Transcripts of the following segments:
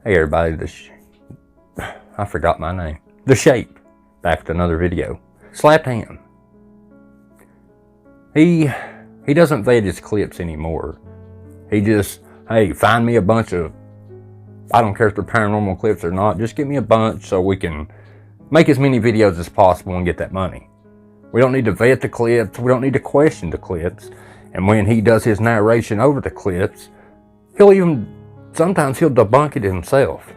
Hey everybody, I forgot my name. The Shape, back with another video. Slapped Ham. He doesn't vet his clips anymore. He just, hey, find me a bunch of, I don't care if they're paranormal clips or not, just give me a bunch so we can make as many videos as possible and get that money. We don't need to vet the clips, we don't need to question the clips. And when he does his narration over the clips, sometimes he'll debunk it himself.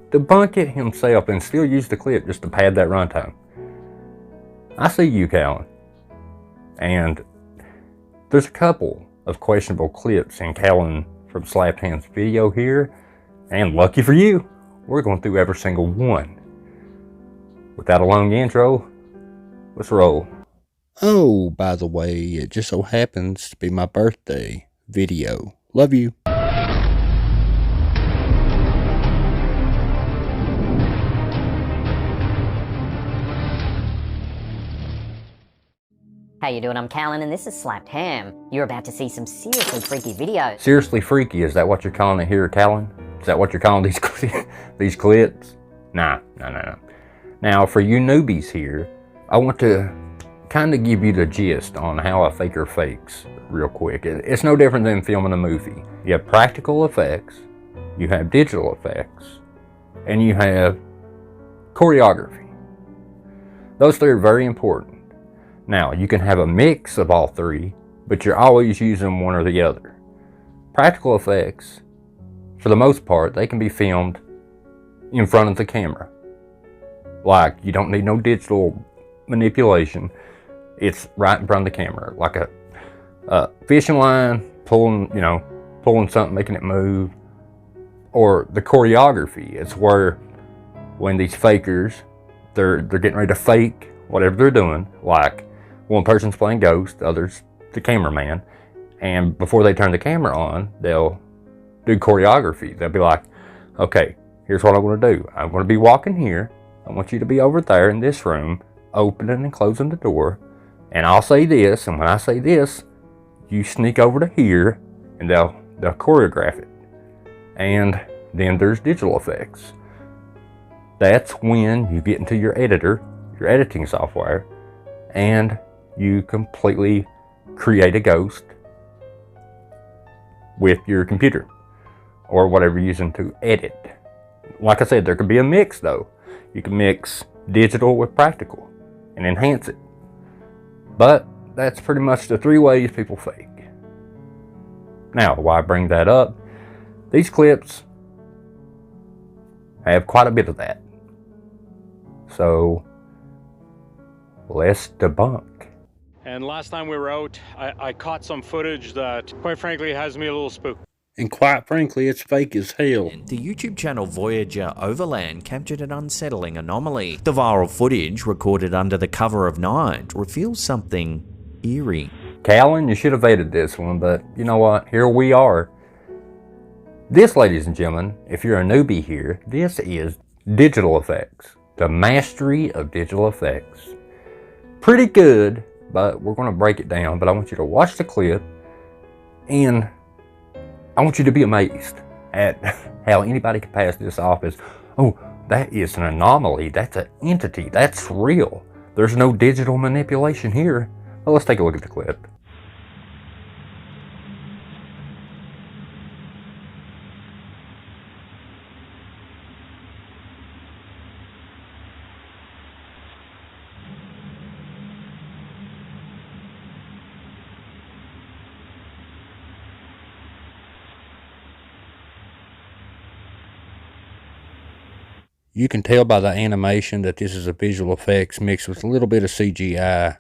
Debunk it himself and still use the clip just to pad that runtime. I see you, Callan. And there's a couple of questionable clips in Callan from Slapped Ham's video here. And lucky for you, we're going through every single one. Without a long intro, let's roll. Oh, by the way, it just so happens to be my birthday video. Love you. How you doing? I'm Callan and this is Slapped Ham. You're about to see some seriously freaky videos. Seriously freaky, is that what you're calling it here, Callan? Is that what you're calling these clips? Nah. Now, for you newbies here, I want to kind of give you the gist on how a faker fakes real quick. It's no different than filming a movie. You have practical effects, you have digital effects, and you have choreography. Those three are very important. Now, you can have a mix of all three, but you're always using one or the other. Practical effects, for the most part, they can be filmed in front of the camera. Like, you don't need no digital manipulation. It's right in front of the camera, like a fishing line, pulling something, making it move. Or the choreography, it's where when these fakers, they're getting ready to fake whatever they're doing, like one person's playing ghost, the other's the cameraman, and before they turn the camera on, they'll do choreography. They'll be like, okay, here's what I want to do. I'm going to be walking here. I want you to be over there in this room, opening and closing the door, and I'll say this, and when I say this, you sneak over to here, and they'll choreograph it. And then there's digital effects. That's when you get into your editor, your editing software, and you completely create a ghost with your computer or whatever you're using to edit. Like I said, there could be a mix though. You can mix digital with practical and enhance it. But that's pretty much the three ways people fake. Now, why I bring that up? These clips have quite a bit of that. So let's debunk. And last time we were out, I caught some footage that, quite frankly, has me a little spooked. And quite frankly, it's fake as hell. The YouTube channel Voyager Overland captured an unsettling anomaly. The viral footage, recorded under the cover of night, reveals something eerie. Callan, you should have vetted this one, but you know what? Here we are. This, ladies and gentlemen, if you're a newbie here, this is digital effects. The mastery of digital effects. Pretty good, but we're going to break it down. But I want you to watch the clip, and I want you to be amazed at how anybody can pass this off as, oh, that is an anomaly, that's an entity, that's real. There's no digital manipulation here. Well, let's take a look at the clip. You can tell by the animation that this is a visual effects mixed with a little bit of CGI.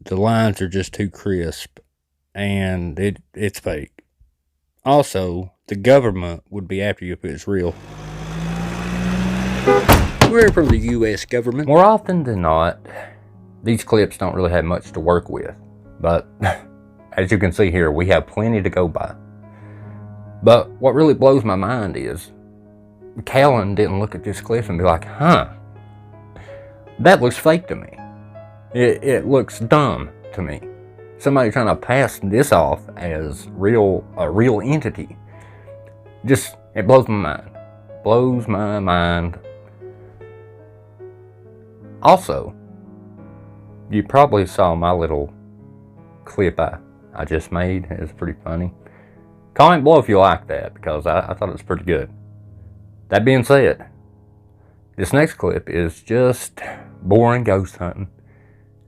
The lines are just too crisp, and it's fake. Also, the government would be after you if it's real. We're from the U.S. government. More often than not, these clips don't really have much to work with. But, as you can see here, we have plenty to go by. But what really blows my mind is, Callan didn't look at this clip and be like, huh, that looks fake to me. It looks dumb to me. Somebody trying to pass this off as a real entity. Just, it blows my mind. Blows my mind. Also, you probably saw my little clip I just made. It was pretty funny. Comment below if you like that, because I thought it was pretty good. That being said, this next clip is just boring ghost hunting.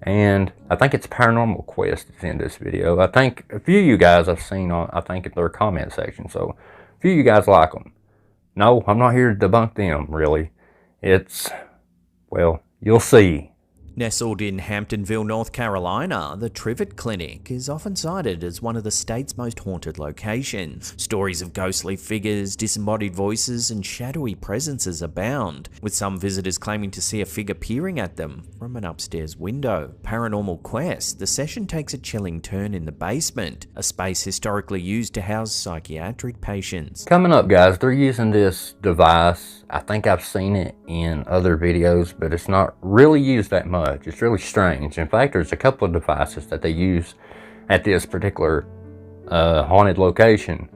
And I think it's Paranormal Quest that's in this video. I think a few of you guys I've seen on, I think, in their comment section. So, a few of you guys like them. No, I'm not here to debunk them, really. It's, well, you'll see. Nestled in Hamptonville, North Carolina, the Trivet Clinic is often cited as one of the state's most haunted locations. Stories of ghostly figures, disembodied voices, and shadowy presences abound, with some visitors claiming to see a figure peering at them from an upstairs window. Paranormal Quest, the session takes a chilling turn in the basement, a space historically used to house psychiatric patients. Coming up, guys, they're using this device. I think I've seen it in other videos, but it's not really used that much. It's really strange. In fact, there's a couple of devices that they use at this particular haunted location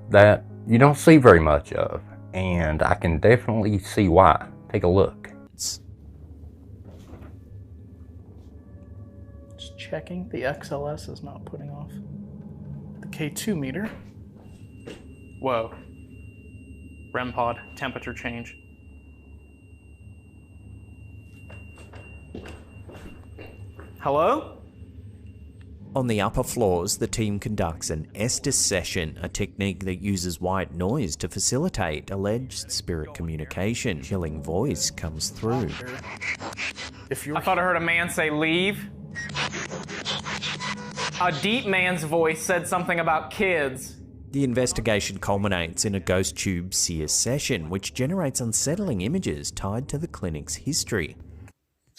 that you don't see very much of, and I can definitely see why. Take a look. Just checking. The XLS is not putting off. The K2 meter. Whoa. REM pod, temperature change. Hello? On the upper floors, the team conducts an Estes session, a technique that uses white noise to facilitate alleged spirit communication. Chilling voice comes through. I thought I heard a man say leave. A deep man's voice said something about kids. The investigation culminates in a ghost tube seer session, which generates unsettling images tied to the clinic's history.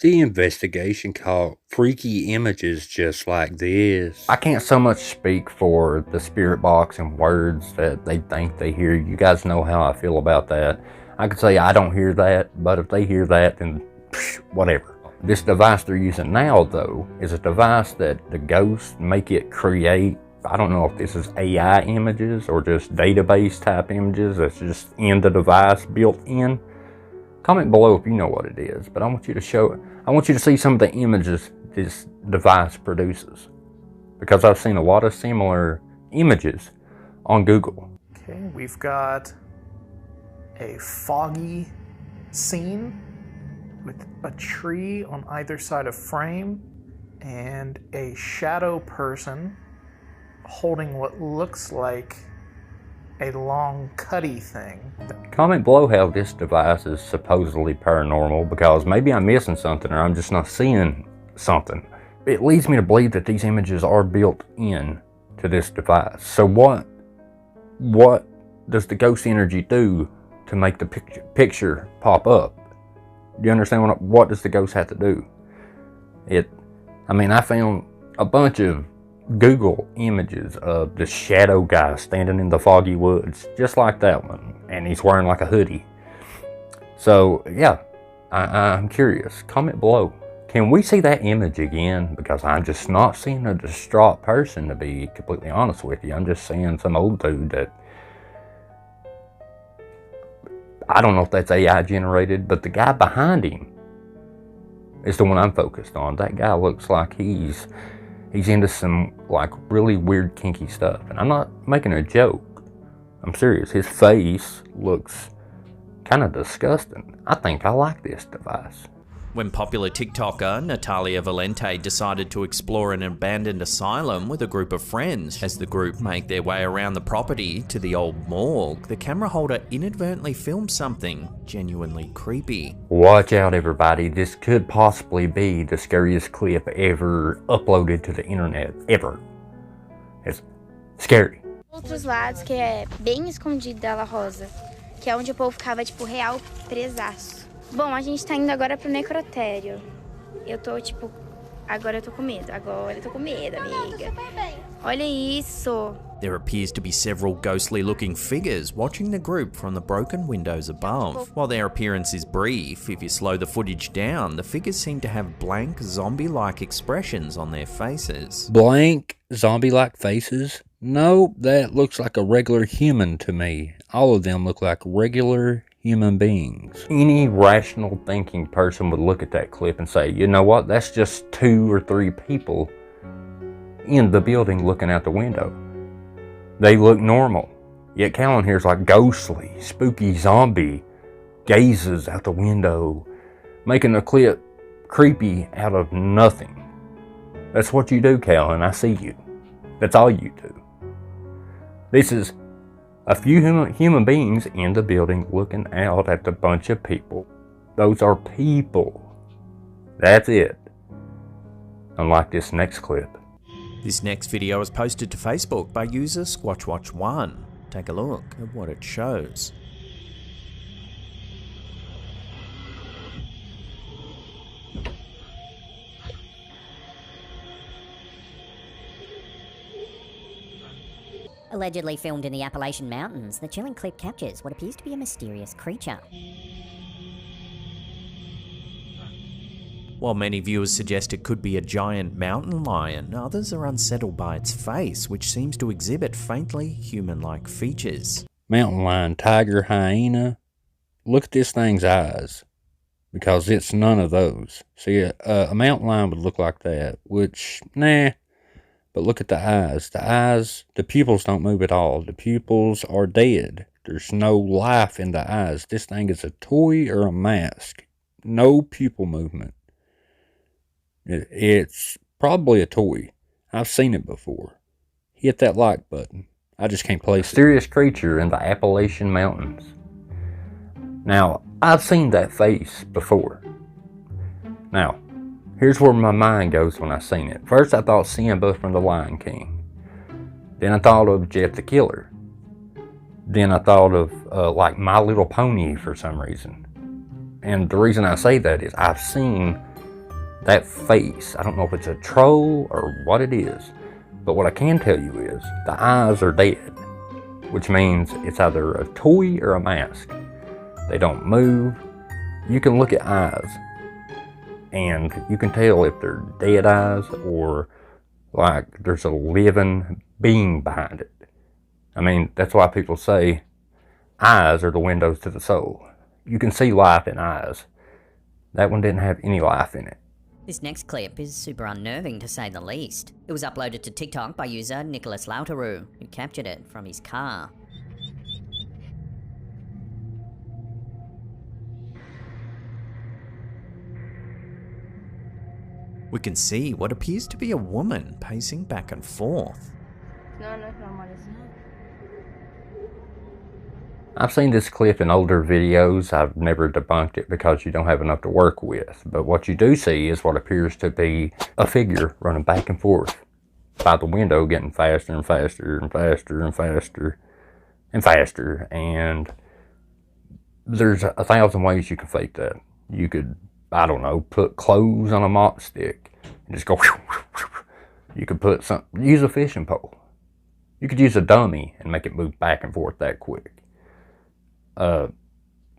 The investigation caught freaky images just like this. I can't so much speak for the spirit box and words that they think they hear. You guys know how I feel about that. I could say I don't hear that, but if they hear that, then whatever. This device they're using now, though, is a device that the ghosts make it create. I don't know if this is AI images or just database type images that's just in the device, built in. Comment below if you know what it is, but I want you to see some of the images this device produces, because I've seen a lot of similar images on Google. Okay, we've got a foggy scene with a tree on either side of frame and a shadow person holding what looks like a long cutty thing. Comment below how this device is supposedly paranormal, because maybe I'm missing something or I'm just not seeing something. It leads me to believe that these images are built in to this device. So what does the ghost energy do to make the picture pop up? Do you understand what does the ghost have to do? I found a bunch of Google images of the shadow guy standing in the foggy woods, just like that one, and he's wearing like a hoodie. So yeah, I'm curious. Comment below. Can we see that image again? Because I'm just not seeing a distraught person, to be completely honest with you. I'm just seeing some old dude that, I don't know if that's AI generated, but the guy behind him is the one I'm focused on. That guy looks like he's into some like really weird kinky stuff. And I'm not making a joke. I'm serious. His face looks kind of disgusting. I think I like this device. When popular TikToker Natalia Valente decided to explore an abandoned asylum with a group of friends, as the group make their way around the property to the old morgue, the camera holder inadvertently filmed something genuinely creepy. Watch out, everybody. This could possibly be the scariest clip ever uploaded to the internet, ever. It's scary. Outros lados, que é bem escondido dela rosa, que é onde o povo ficava, tipo, real presaço. Bom, a gente tá indo agora pro necrotério. Agora eu tô com medo. Amiga. Olha isso. There appears to be several ghostly-looking figures watching the group from the broken windows above. While their appearance is brief, if you slow the footage down, the figures seem to have blank, zombie-like expressions on their faces. Blank, zombie-like faces? No, that looks like a regular human to me. All of them look like regular human beings. Any rational thinking person would look at that clip and say, you know what, that's just 2 or 3 people in the building looking out the window. They look normal. Yet Callan here's like ghostly, spooky zombie gazes out the window, making the clip creepy out of nothing. That's what you do, Callan. I see you. That's all you do. This is a few human beings in the building looking out at a bunch of people. Those are people. That's it. Unlike this next clip. This next video was posted to Facebook by user SquatchWatch1. Take a look at what it shows. Allegedly filmed in the Appalachian Mountains, the chilling clip captures what appears to be a mysterious creature. While many viewers suggest it could be a giant mountain lion, others are unsettled by its face, which seems to exhibit faintly human-like features. Mountain lion, tiger, hyena. Look at this thing's eyes, because it's none of those. See, a mountain lion would look like that, which, nah. But look at the eyes. The eyes, the pupils don't move at all. The pupils are dead. There's no life in the eyes. This thing is a toy or a mask. No pupil movement. It's probably a toy. I've seen it before. Hit that like button. I just can't place it. Mysterious creature in the Appalachian Mountains. Now, I've seen that face before. Now, here's where my mind goes when I seen it. First, I thought Simba from The Lion King. Then I thought of Jet the Killer. Then I thought of like My Little Pony for some reason. And the reason I say that is I've seen that face. I don't know if it's a troll or what it is. But what I can tell you is the eyes are dead. Which means it's either a toy or a mask. They don't move. You can look at eyes and you can tell if they're dead eyes or like there's a living being behind it. I mean, that's why people say eyes are the windows to the soul. You can see life in eyes. That one didn't have any life in it. This next clip is super unnerving to say the least. It was uploaded to TikTok by user Nicholas Lauteru, who captured it from his car. We can see what appears to be a woman pacing back and forth. I've seen this clip in older videos. I've never debunked it because you don't have enough to work with. But what you do see is what appears to be a figure running back and forth by the window, getting faster and faster and faster and faster and faster. And there's 1,000 ways you can fake that. You could, I don't know, put clothes on a mop stick and just go. You could put use a fishing pole. You could use a dummy and make it move back and forth that quick.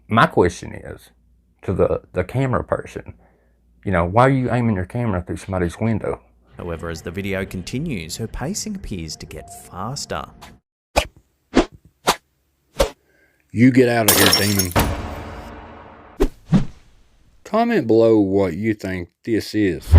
My question is to the camera person, you know, why are you aiming your camera through somebody's window? However, as the video continues, her pacing appears to get faster. You get out of here, demon. Comment below what you think this is.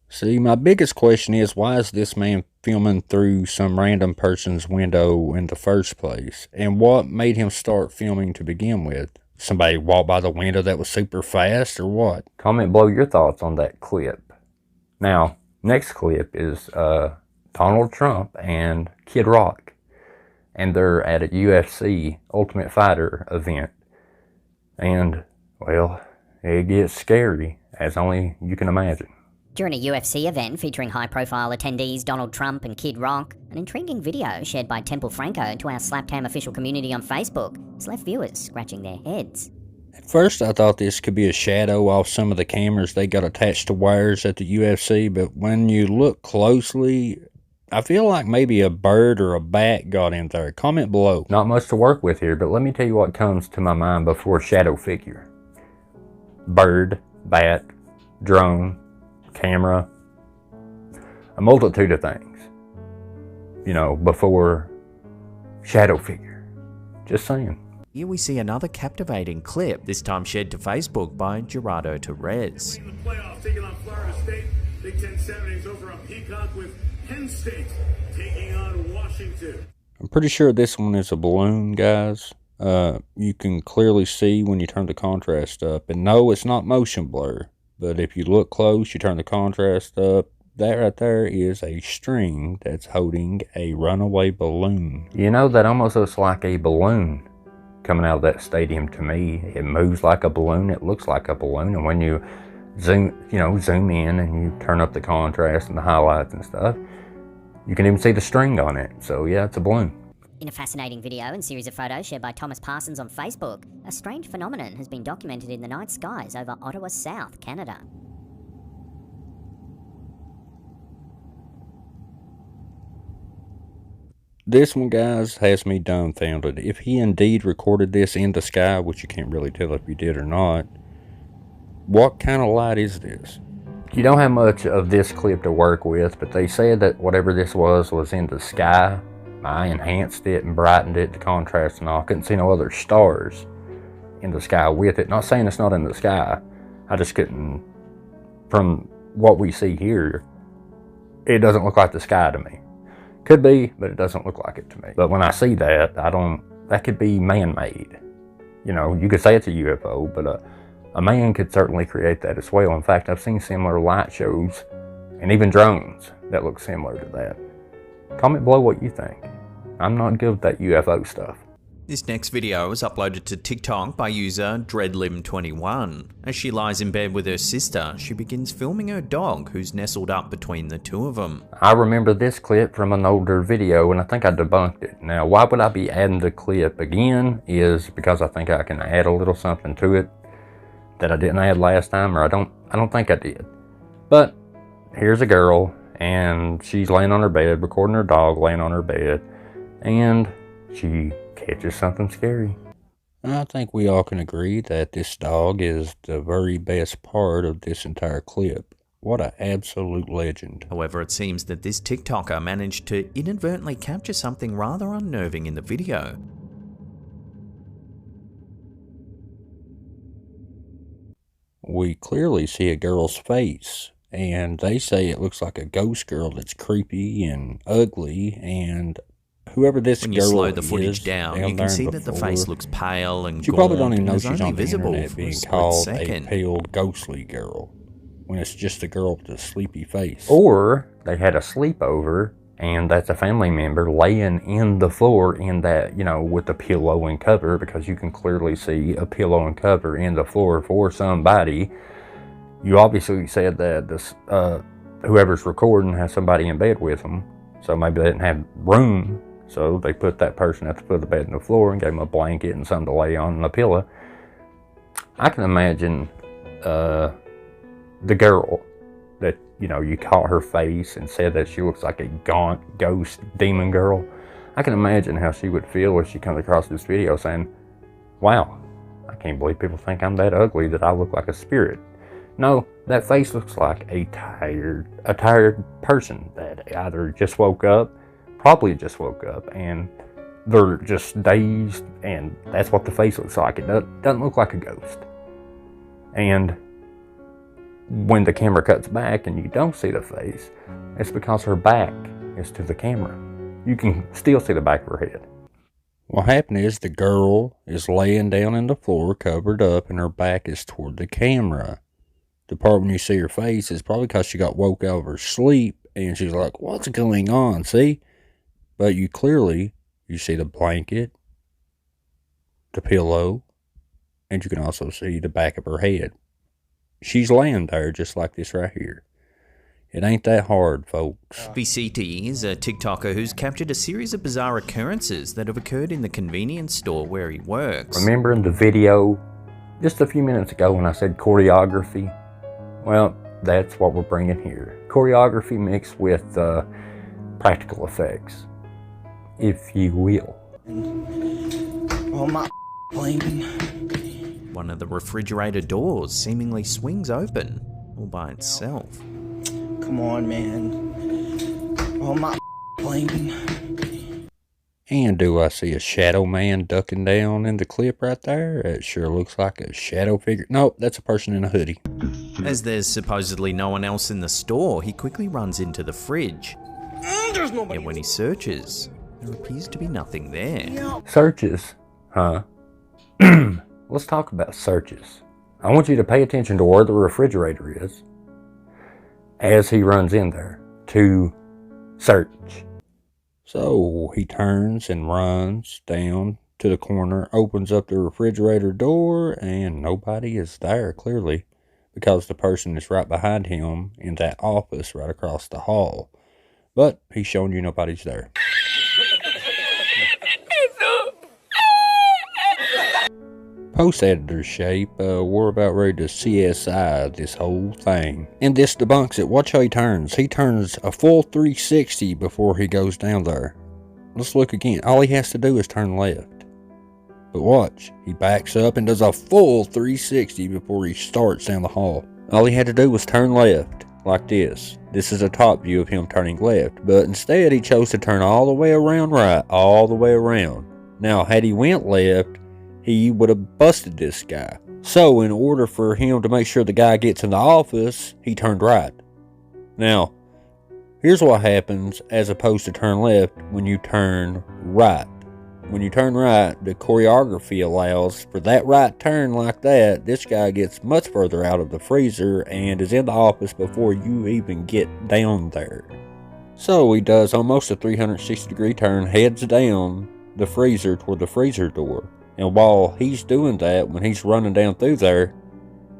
See, my biggest question is, why is this man filming through some random person's window in the first place? And what made him start filming to begin with? Somebody walked by the window that was super fast or what? Comment below your thoughts on that clip. Now, next clip is Donald Trump and Kid Rock. And they're at a UFC Ultimate Fighter event. And, well, it gets scary, as only you can imagine. During a UFC event featuring high-profile attendees Donald Trump and Kid Rock, an intriguing video shared by Temple Franco to our Slapped Ham official community on Facebook has left viewers scratching their heads. At first I thought this could be a shadow off some of the cameras they got attached to wires at the UFC, but when you look closely, I feel like maybe a bird or a bat got in there. Comment below. Not much to work with here, but let me tell you what comes to my mind before shadow figure. Bird, bat, drone, camera, a multitude of things, you know, before shadow figure. Just saying. Here we see another captivating clip, this time shared to Facebook by Gerardo Torres. In the playoff, taking on Florida State. Big Ten Saturdays over on Peacock with Penn State taking on Washington. I'm pretty sure this one is a balloon, guys. You can clearly see when you turn the contrast up. And no, it's not motion blur. But if you look close, you turn the contrast up, that right there is a string that's holding a runaway balloon. You know, that almost looks like a balloon coming out of that stadium to me. It moves like a balloon, it looks like a balloon, and when you zoom in and you turn up the contrast and the highlights and stuff, you can even see the string on it. So yeah, it's a balloon. In a fascinating video and series of photos shared by Thomas Parsons on Facebook, a strange phenomenon has been documented in the night skies over Ottawa South, Canada. This one, guys, has me dumbfounded. If he indeed recorded this in the sky, which you can't really tell if he did or not, what kind of light is this? You don't have much of this clip to work with, but they said that whatever this was in the sky. I enhanced it and brightened it, the contrast and all. I couldn't see no other stars in the sky with it. Not saying it's not in the sky. I just couldn't, from what we see here, it doesn't look like the sky to me. Could be, but it doesn't look like it to me. But when I see that, that could be man-made. You know, you could say it's a UFO, but a man could certainly create that as well. In fact, I've seen similar light shows and even drones that look similar to that. Comment below what you think. I'm not good with that UFO stuff. This next video was uploaded to TikTok by user Dreadlim21. As she lies in bed with her sister, she begins filming her dog, who's nestled up between the two of them. I remember this clip from an older video, and I think I debunked it. Now, why would I be adding the clip again is because I think I can add a little something to it that I didn't add last time, or I don't think I did. But here's a girl, and she's laying on her bed, recording her dog laying on her bed, and she catches something scary. I think we all can agree that this dog is the very best part of this entire clip. What an absolute legend. However, it seems that this TikToker managed to inadvertently capture something rather unnerving in the video. We clearly see a girl's face, and they say it looks like a ghost girl that's creepy and ugly, and whoever this girl is, when you slow the footage down, you can see that the face looks pale and you probably don't even know and she's is on only the visible internet for being a split called second. a pale, ghostly girl, when it's just a girl with a sleepy face. Or they had a sleepover, and that's a family member laying in the floor in that, you know, with a pillow and cover, because you can clearly see a pillow and cover in the floor for somebody. You obviously said that this whoever's recording has somebody in bed with them, so maybe they didn't have room. So they put that person at the foot of the bed on the floor and gave them a blanket and something to lay on and a pillow. I can imagine the girl that, you know, you caught her face and said that she looks like a gaunt ghost demon girl. I can imagine how she would feel if she comes across this video saying, wow, I can't believe people think I'm that ugly, that I look like a spirit. No, that face looks like a tired person that either just woke up, probably just woke up, and they're just dazed, and that's what the face looks like. It doesn't look like a ghost. And when the camera cuts back and you don't see the face, it's because her back is to the camera. You can still see the back of her head. What happened is the girl is laying down in the floor, covered up, and her back is toward the camera. The part when you see her face is probably because she got woke out of her sleep, and she's like, what's going on, see? But you see the blanket, the pillow, and you can also see the back of her head. She's laying there just like this right here. It ain't that hard, folks. BCT is a TikToker who's captured a series of bizarre occurrences that have occurred in the convenience store where he works. Remember in the video just a few minutes ago when I said choreography? Well, that's what we're bringing here. Choreography mixed with practical effects, if you will. Oh my blaming. One of the refrigerator doors seemingly swings open. all by itself. Come on, man. Oh, my blaming. And do I see a shadow man ducking down in the clip right there? It sure looks like a shadow figure. Nope, that's a person in a hoodie. As there's supposedly no one else in the store, he quickly runs into the fridge. There's nobody. Yet when he searches, there appears to be nothing there. Searches, huh? Let's talk about searches. I want you to pay attention to where the refrigerator is as he runs in there to search. So he turns and runs down to the corner, opens up the refrigerator door, and nobody is there, clearly, because the person is right behind him in that office right across the hall. But he's showing you nobody's there. Post-editor shape, we're about ready to CSI this whole thing. And this debunks it. Watch how he turns. He turns a full 360 before he goes down there. Let's look again. All he has to do is turn left. But watch. He backs up and does a full 360 before he starts down the hall. All he had to do was turn left, like this. This is a top view of him turning left. But instead, he chose to turn all the way around right. All the way around. Now, had he went left, he would have busted this guy. So, in order for him to make sure the guy gets in the office, he turned right. Now, here's what happens as opposed to turn left when you turn right. When you turn right, the choreography allows for that right turn like that. This guy gets much further out of the freezer and is in the office before you even get down there. So, he does almost a 360-degree turn, heads down the freezer toward the freezer door. And while he's doing that, when he's running down through there,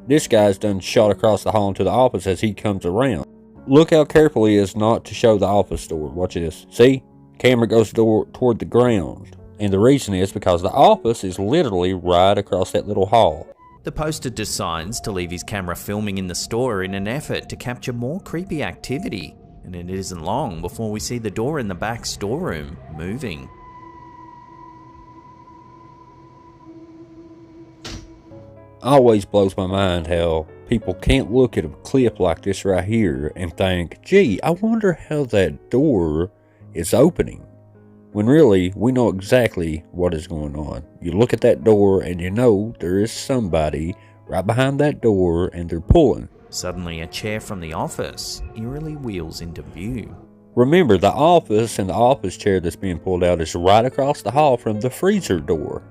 this guy's done shot across the hall into the office as he comes around. Look how careful he is not to show the office door. Watch this. See? Camera goes toward the ground. And the reason is because the office is literally right across that little hall. The poster decides to leave his camera filming in the store in an effort to capture more creepy activity. And it isn't long before we see the door in the back storeroom moving. Always blows my mind how people can't look at a clip like this right here and think, gee, I wonder how that door is opening. When really, we know exactly what is going on. You look at that door and you know there is somebody right behind that door and they're pulling. Suddenly, a chair from the office eerily wheels into view. Remember, the office and the office chair that's being pulled out is right across the hall from the freezer door.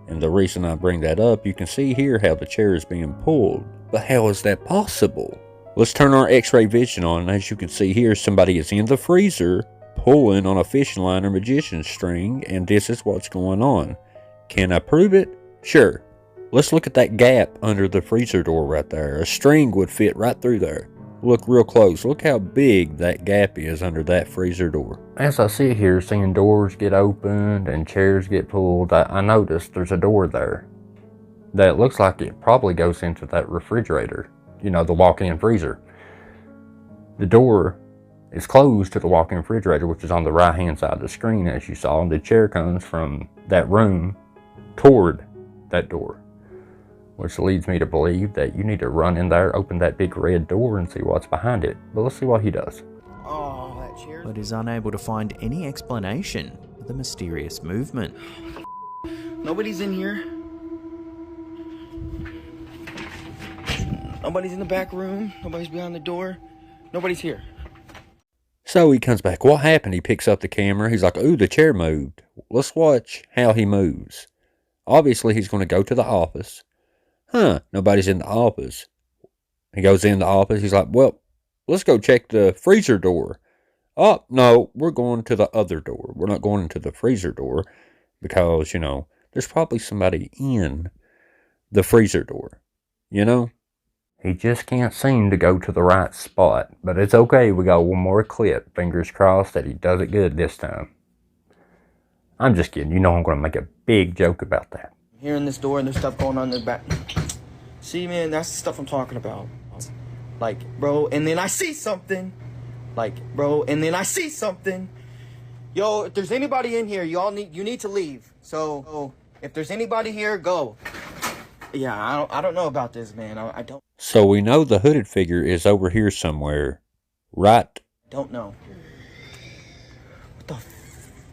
And the reason I bring that up, you can see here how the chair is being pulled. But how is that possible? Let's turn our x-ray vision on, and as you can see here, somebody is in the freezer pulling on a fishing line or magician's string, and this is what's going on. Can I prove it? Sure. Let's look at that gap under the freezer door right there. A string would fit right through there. Look real close. Look how big that gap is under that freezer door. As I sit here seeing doors get opened and chairs get pulled, I noticed there's a door there that looks like it probably goes into that refrigerator. You know, the walk-in freezer. The door is closed to the walk-in refrigerator, which is on the right-hand side of the screen, as you saw. And the chair comes from that room toward that door, which leads me to believe that you need to run in there, open that big red door, and see what's behind it. But let's see what he does. Oh, that chair. But is unable to find any explanation for the mysterious movement. Nobody's in here. Nobody's in the back room. Nobody's behind the door. Nobody's here. So he comes back. What happened? He picks up the camera. He's like, ooh, the chair moved. Let's watch how he moves. Obviously, he's going to go to the office. Nobody's in the office. He goes in the office. He's like, well, let's go check the freezer door. Oh, no, we're going to the other door. We're not going into the freezer door because, you know, there's probably somebody in the freezer door, you know? He just can't seem to go to the right spot, but it's okay. We got one more clip. Fingers crossed that he does it good this time. I'm just kidding. You know I'm going to make a big joke about that. Hearing this door and there's stuff going on in the back. See, man, that's the stuff I'm talking about. Like, bro, and then I see something. Like, bro, and then I see something. Yo, if there's anybody in here, you need to leave. So, if there's anybody here, go. I don't know about this, man. I So we know the hooded figure is over here somewhere, right? don't know.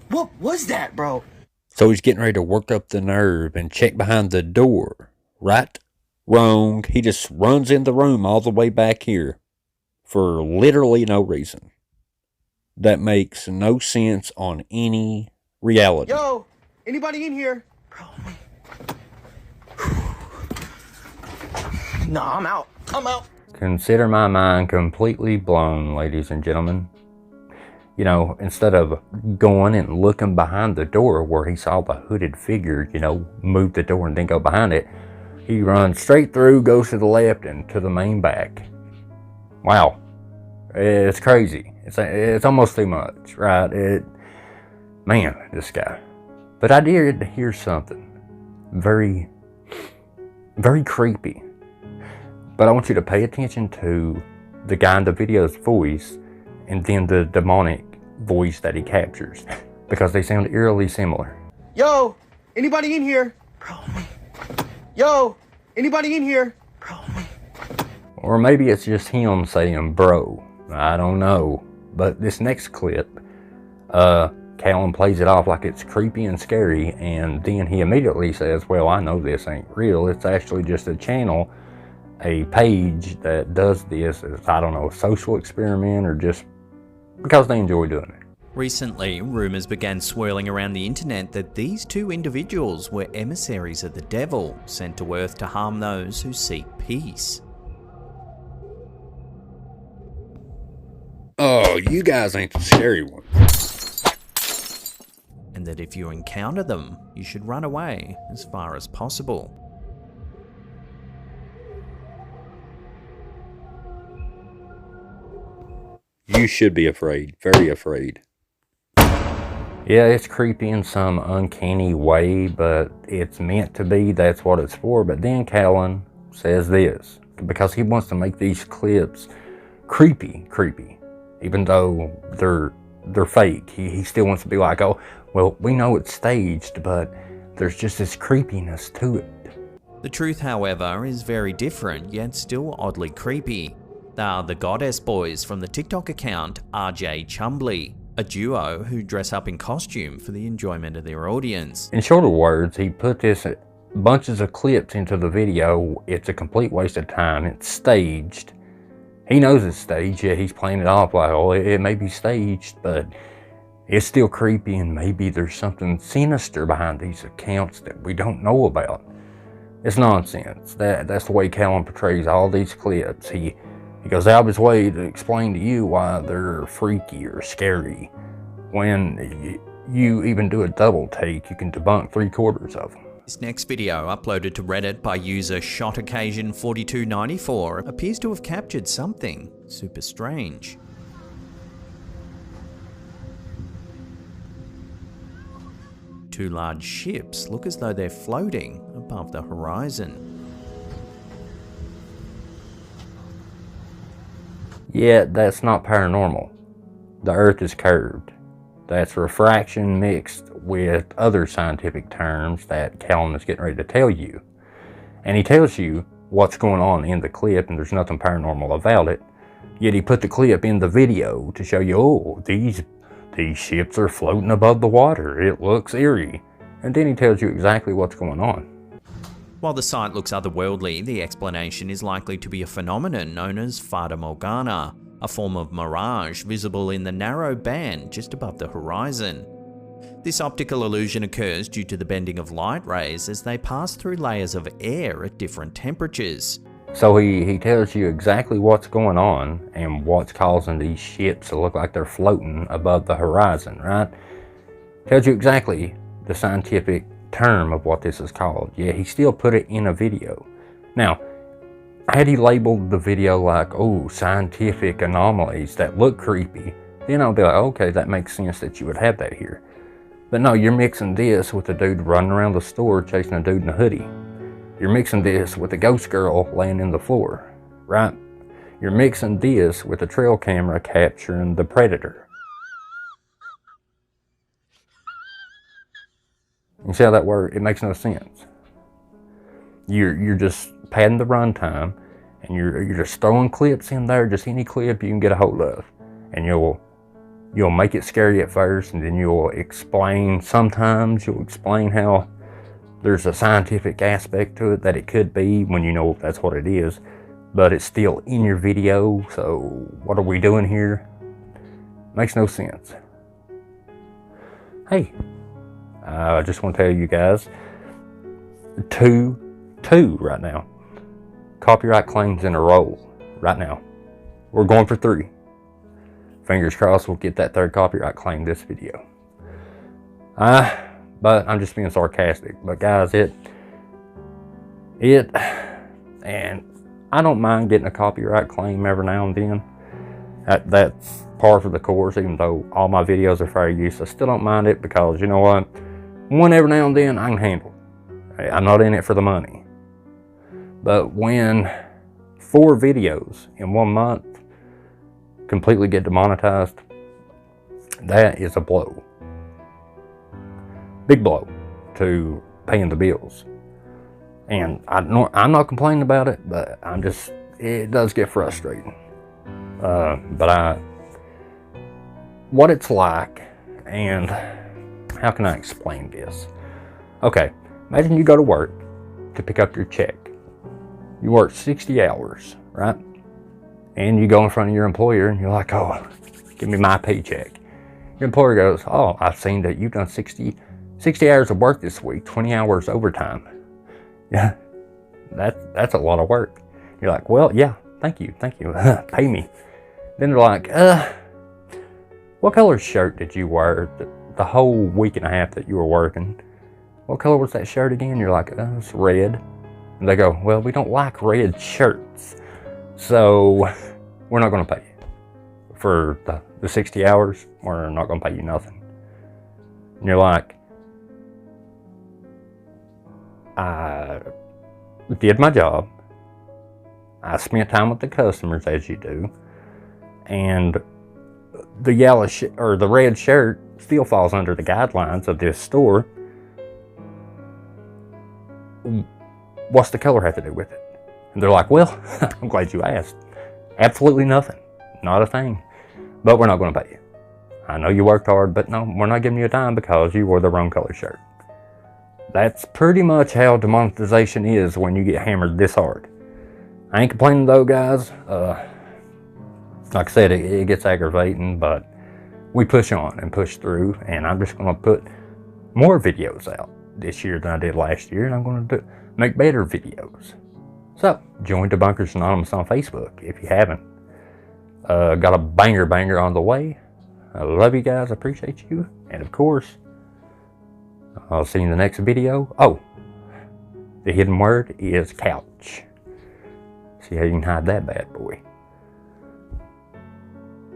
What was that, bro? So he's getting ready to work up the nerve and check behind the door, right? Wrong. He just runs in the room all the way back here for literally no reason. That makes no sense on any reality. Yo, anybody in here? Bro, nah, I'm out. Consider my mind completely blown, ladies and gentlemen. You know, instead of going and looking behind the door where he saw the hooded figure, you know, move the door and then go behind it, he runs straight through, goes to the left and to the main back. Wow. It's crazy. It's almost too much, right? Man, this guy. But I did hear something very, very creepy. But I want you to pay attention to the guy in the video's voice and then the demonic voice that he captures, because they sound eerily similar. Yo, anybody in here? Bro, yo, anybody in here? Bro, Or maybe it's just him saying bro. I don't know. But this next clip, Callum plays it off like it's creepy and scary, and then he immediately says, well, I know this ain't real. It's actually just a channel, a page that does this as, I don't know, a social experiment or just because they enjoy doing it. Recently, rumours began swirling around the internet that these two individuals were emissaries of the devil, sent to Earth to harm those who seek peace. Oh, you guys ain't the scary one. And that if you encounter them, you should run away as far as possible. You should be afraid, very afraid. Yeah, it's creepy in some uncanny way, but it's meant to be. That's what it's for. But then Callan says this, because he wants to make these clips creepy, even though they're fake. He still wants to be like, oh, well, we know it's staged, but there's just this creepiness to it. The truth, however, is very different, yet still oddly creepy. They are the Goddess Boys from the TikTok account RJ Chumbly, a duo who dress up in costume for the enjoyment of their audience. In shorter words, he put this bunches of clips into the video. It's a complete waste of time. It's staged. He knows it's staged, yet he's playing it off like, oh, it may be staged, but it's still creepy, and maybe there's something sinister behind these accounts that we don't know about. It's nonsense. That's the way Callum portrays all these clips. He goes out of his way to explain to you why they're freaky or scary. When you even do a double take, you can debunk 3/4 of them. This next video, uploaded to Reddit by user ShotOccasion4294, appears to have captured something super strange. Two large ships look as though they're floating above the horizon. Yet that's not paranormal. The Earth is curved. That's refraction mixed with other scientific terms that Callum is getting ready to tell you. And he tells you what's going on in the clip, and there's nothing paranormal about it. Yet he put the clip in the video to show you, oh, these ships are floating above the water. It looks eerie. And then he tells you exactly what's going on. While the sight looks otherworldly, the explanation is likely to be a phenomenon known as Fata Morgana, a form of mirage visible in the narrow band just above the horizon. This optical illusion occurs due to the bending of light rays as they pass through layers of air at different temperatures. So he tells you exactly what's going on and what's causing these ships to look like they're floating above the horizon, right? Tells you exactly the scientific term of what this is called. Yeah, he still put it in a video. Now, had he labeled the video like, oh, scientific anomalies that look creepy, then I'll be like, okay, that makes sense that you would have that here. But no, you're mixing this with a dude running around the store chasing a dude in a hoodie. You're mixing this with a ghost girl laying in the floor, right? You're mixing this with a trail camera capturing the predator. You see how that works? It makes no sense. You're just padding the runtime, and you're just throwing clips in there, just any clip you can get a hold of, and you'll make it scary at first, and then you'll explain. Sometimes you'll explain how there's a scientific aspect to it that it could be when you know that's what it is, but it's still in your video. So what are we doing here? Makes no sense. Hey, I just want to tell you guys, two right now, copyright claims in a row right now. We're going for 3. Fingers crossed we'll get that 3rd copyright claim this video. But I'm just being sarcastic. But guys, and I don't mind getting a copyright claim every now and then. That's par for the course, even though all my videos are fair use. I still don't mind it because, you know what? One every now and then I can handle. I'm not in it for the money. But when 4 videos in 1 month completely get demonetized, that is a blow. Big blow to paying the bills. And I'm not complaining about it, but it does get frustrating. But what it's like, and how can I explain this? Okay, imagine you go to work to pick up your check. You work 60 hours, right? And you go in front of your employer and you're like, oh, give me my paycheck. Your employer goes, oh, I've seen that you've done 60 hours of work this week, 20 hours overtime. Yeah, that's a lot of work. You're like, well, yeah, thank you, pay me. Then they're like, what color shirt did you wear the whole week and a half that you were working? What color was that shirt again? You're like, it's red. And they go, well, we don't like red shirts, so we're not going to pay you. For the 60 hours, we're not going to pay you nothing. And you're like, I did my job. I spent time with the customers, as you do, and the yellow or the red shirt still falls under the guidelines of this store. What's the color have to do with it? And they're like, well, I'm glad you asked. Absolutely nothing. Not a thing. But we're not going to pay you. I know you worked hard, but no, we're not giving you a dime because you wore the wrong color shirt. That's pretty much how demonetization is when you get hammered this hard. I ain't complaining though, guys. Like I said, it gets aggravating, but we push on and push through, and I'm just going to put more videos out this year than I did last year, and I'm going to make better videos. So, join Debunkers Anonymous on Facebook if you haven't. Got a banger on the way. I love you guys, I appreciate you, and of course, I'll see you in the next video. Oh, the hidden word is couch. See how you can hide that bad boy.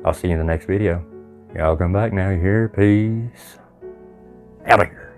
I'll see you in the next video. Y'all come back now, you hear? Peace. Out of here.